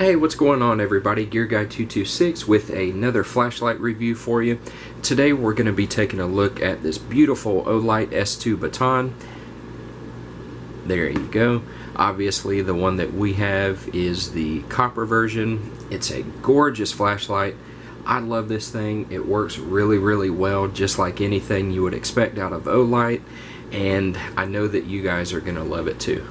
Hey, what's going on everybody? Gear Guy 226 with another flashlight review for you. Today we're going to be taking a look at this beautiful Olight S2 Baton. There you go. Obviously the one that we have is the copper version. It's a gorgeous flashlight. I love this thing. It works really well, just like anything you would expect out of Olight, and I know that you guys are going to love it too.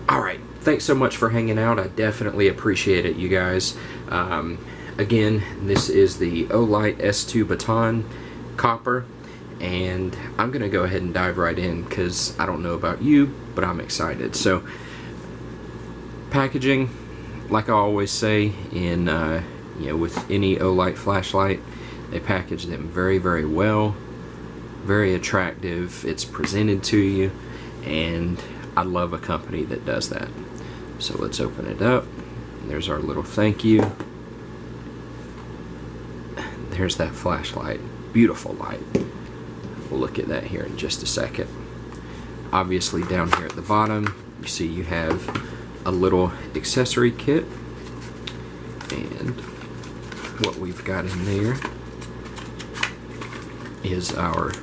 Alright, thanks so much for hanging out. I definitely appreciate it, you guys. Again, this is the Olight S2 Baton Copper, and I'm going to go ahead and dive right in because I don't know about you, but I'm excited. So, packaging, like I always say, in with any Olight flashlight, they package them very well, very attractive. It's presented to you, and I love a company that does that. So let's open it up. There's our little thank you. There's that flashlight. Beautiful light. We'll look at that here in just a second. Obviously down here at the bottom, you see you have a little accessory kit. And what we've got in there is our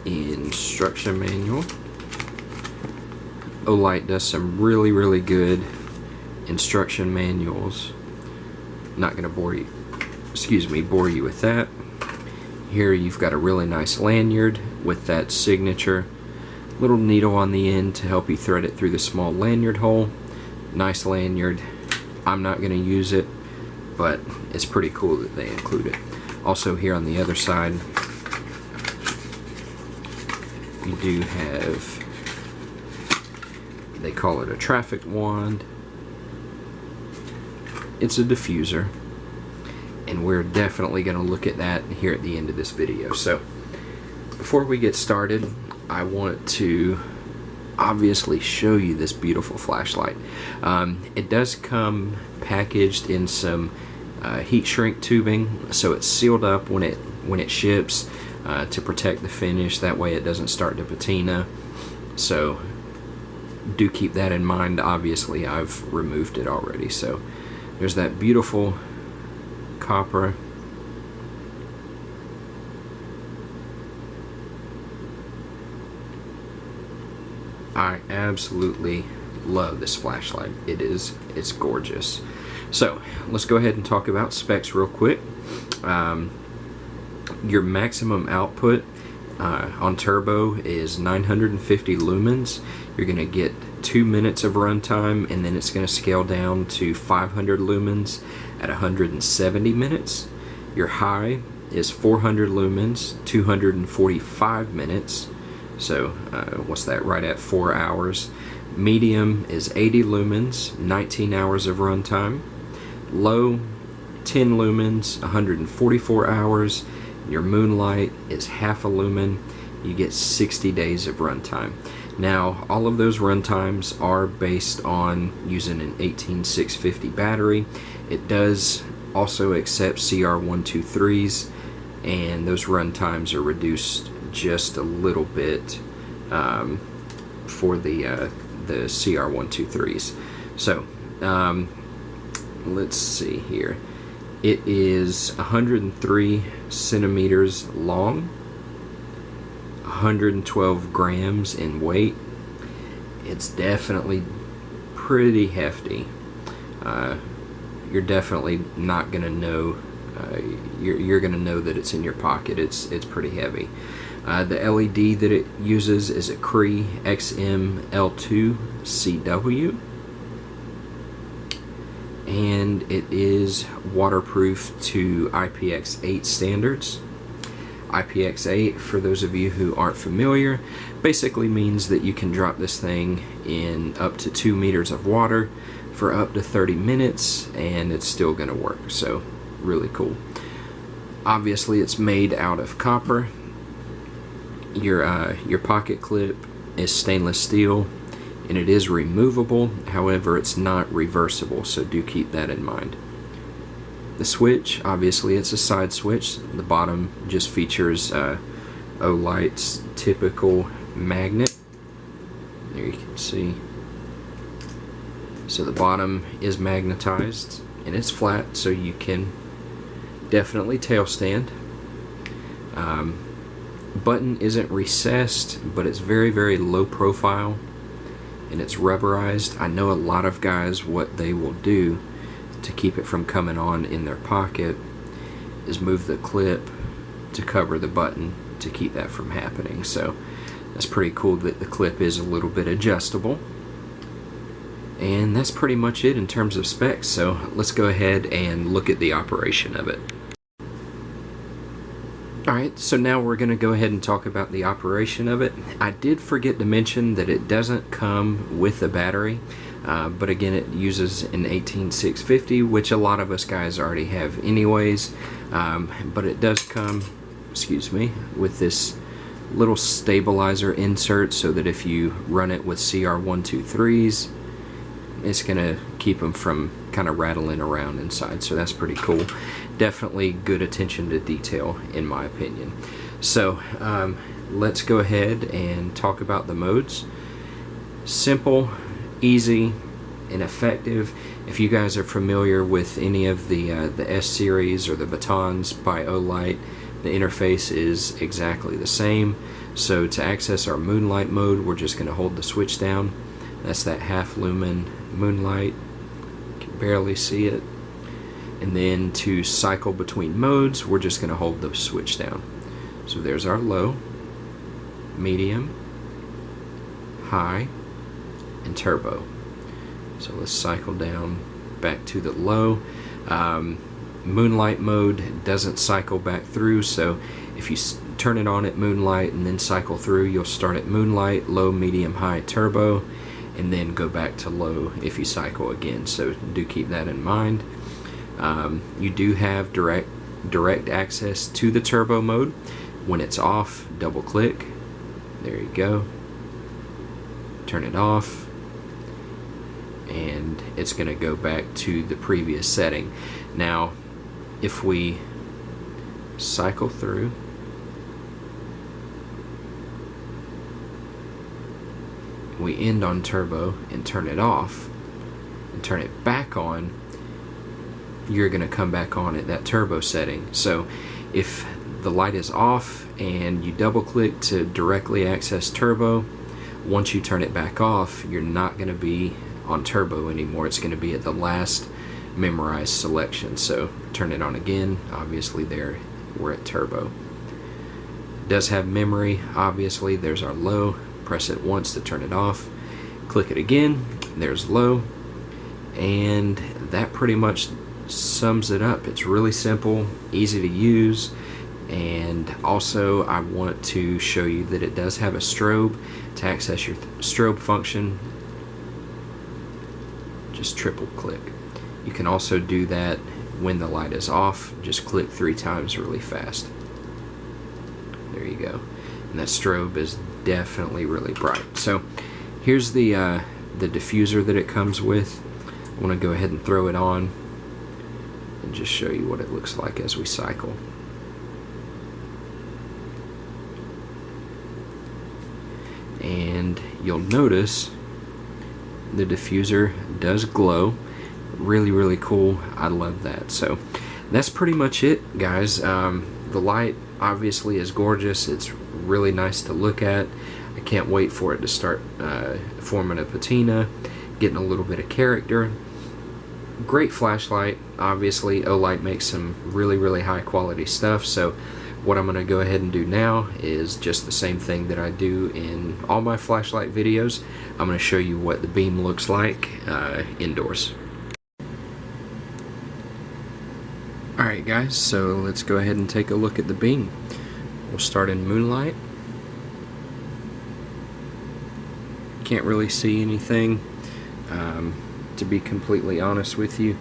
instruction manual. Olight does some really good instruction manuals. Not going to bore you with that. Here you've got a really nice lanyard with that signature little needle on the end to help you thread it through the small lanyard hole. Nice lanyard. I'm not going to use it, but it's pretty cool that they include it. Also here on the other side, we do have, they call it a traffic wand. It's a diffuser, and we're definitely going to look at that here at the end of this video. So before we get started, I want to obviously show you this beautiful flashlight. It does come packaged in some heat shrink tubing, so it's sealed up when it ships to protect the finish. That way it doesn't start to patina. So do keep that in mind. Obviously I've removed it already. So there's that beautiful copper. I absolutely love this flashlight. It's gorgeous. So let's go ahead and talk about specs real quick. Your maximum output on turbo is 950 lumens. You're going to get 2 minutes of runtime, and then it's going to scale down to 500 lumens at 170 minutes. Your high is 400 lumens, 245 minutes. So what's that, right at 4 hours. Medium is 80 lumens, 19 hours of runtime. Low, 10 lumens, 144 hours. Your Moonlight is half a lumen. You get 60 days of runtime. Now, all of those runtimes are based on using an 18650 battery. It does also accept CR123s, and those runtimes are reduced just a little bit for the CR123s. So, let's see here. It is 103 centimeters long, 112 grams in weight. It's definitely pretty hefty. You're definitely not gonna know. You're gonna know that it's in your pocket. It's pretty heavy. The LED that it uses is a Cree XM-L2 CW. And it is waterproof to IPX8 standards. IPX8, for those of you who aren't familiar, basically means that you can drop this thing in up to 2 meters of water for up to 30 minutes and it's still going to work. So really cool. Obviously it's made out of copper. Your pocket clip is stainless steel, and it is removable. However, it's not reversible, so do keep that in mind. the switch, obviously it's a side switch. The bottom just features Olight's typical magnet. There you can see. So the bottom is magnetized and it's flat, so you can definitely tail stand. Button isn't recessed, but it's very, very low profile and it's rubberized. I know a lot of guys, what they will do to keep it from coming on in their pocket is move the clip to cover the button to keep that from happening. So that's pretty cool that the clip is a little bit adjustable. And that's pretty much it in terms of specs, so let's go ahead and look at the operation of it. Alright, so now we're going to go ahead and talk about the operation of it. I did forget to mention that it doesn't come with a battery, but again it uses an 18650, which a lot of us guys already have anyways, but it does come, excuse me, with this little stabilizer insert so that if you run it with CR123s, it's gonna keep them from kind of rattling around inside, so that's pretty cool. Definitely good attention to detail in my opinion. So let's go ahead and talk about the modes. Simple, easy, and effective. If you guys are familiar with any of the S series or the Batons by Olight, the interface is exactly the same. So to access our Moonlight mode, we're just going to hold the switch down. That's that half lumen Moonlight. You can barely see it. And then to cycle between modes, we're just going to hold the switch down. So there's our low, medium, high, and turbo. So let's cycle down back to the low. Moonlight mode doesn't cycle back through, so if you turn it on at Moonlight and then cycle through, you'll start at Moonlight, low, medium, high, turbo, and then go back to low if you cycle again. So do keep that in mind. You do have direct access to the turbo mode. When it's off, double click. There you go. Turn it off, and it's going to go back to the previous setting. Now, if we cycle through, we end on turbo and turn it off and turn it back on, you're going to come back on at that turbo setting. So if the light is off and you double click to directly access turbo, once you turn it back off, you're not going to be on turbo anymore. It's going to be at the last memorized selection. So turn it on again. Obviously there we're at turbo. It does have memory. Obviously there's our low. Press it once to turn it off. Click it again. There's low. And that pretty much sums it up. It's really simple, easy to use. And also I want to show you that it does have a strobe. To access your strobe function, just triple click. You can also do that when the light is off. Just click 3 times really fast. There you go. And that strobe is definitely really bright. So here's the diffuser that it comes with. I want to go ahead and throw it on and just show you what it looks like as we cycle. And you'll notice the diffuser does glow. Really, really cool. I love that. So that's pretty much it, guys. The light obviously is gorgeous. It's really nice to look at. I can't wait for it to start forming a patina, getting a little bit of character. Great flashlight. Obviously Olight makes some really, really high quality stuff. So what I'm going to go ahead and do now is just the same thing that I do in all my flashlight videos. I'm going to show you what the beam looks like indoors. Alright guys, so let's go ahead and take a look at the beam. We'll start in Moonlight. Can't really see anything, to be completely honest with you.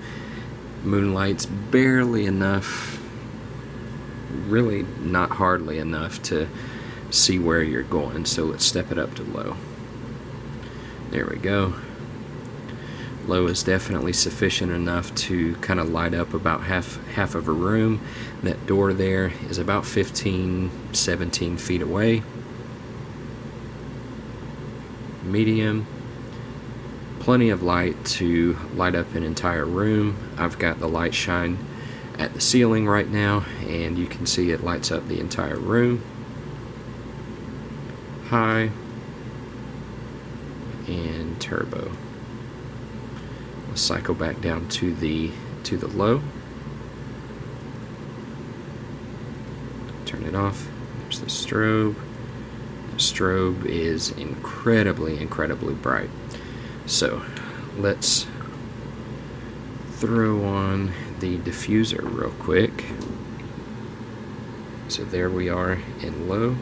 Moonlight's barely enough, really not hardly enough to see where you're going, so let's step it up to low. There we go. low is definitely sufficient enough to kind of light up about half of a room. That door there is about 15-17 feet away. Medium, plenty of light to light up an entire room. I've got the light shine at the ceiling right now, and you can see it lights up the entire room. High and turbo. Let's cycle back down to the low. Turn it off. There's the strobe. The strobe is incredibly bright. So let's throw on the diffuser real quick. So there we are in low,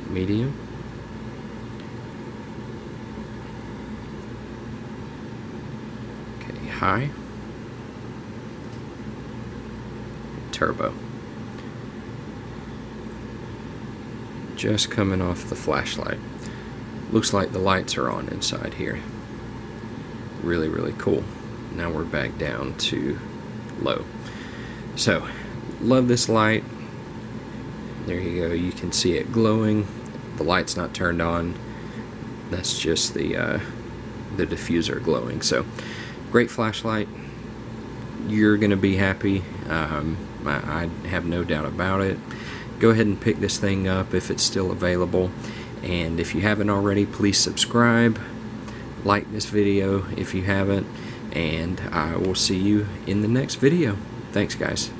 medium, okay, high, turbo. Just coming off the flashlight. Looks like the lights are on inside here. Really cool. Now we're back down to low. So, love this light. There you go. You can see it glowing. The light's not turned on. That's just the diffuser glowing. So, great flashlight. You're gonna be happy. I have no doubt about it. Go ahead and pick this thing up if it's still available. And if you haven't already, please subscribe. Like this video if you haven't. And I will see you in the next video. Thanks, guys.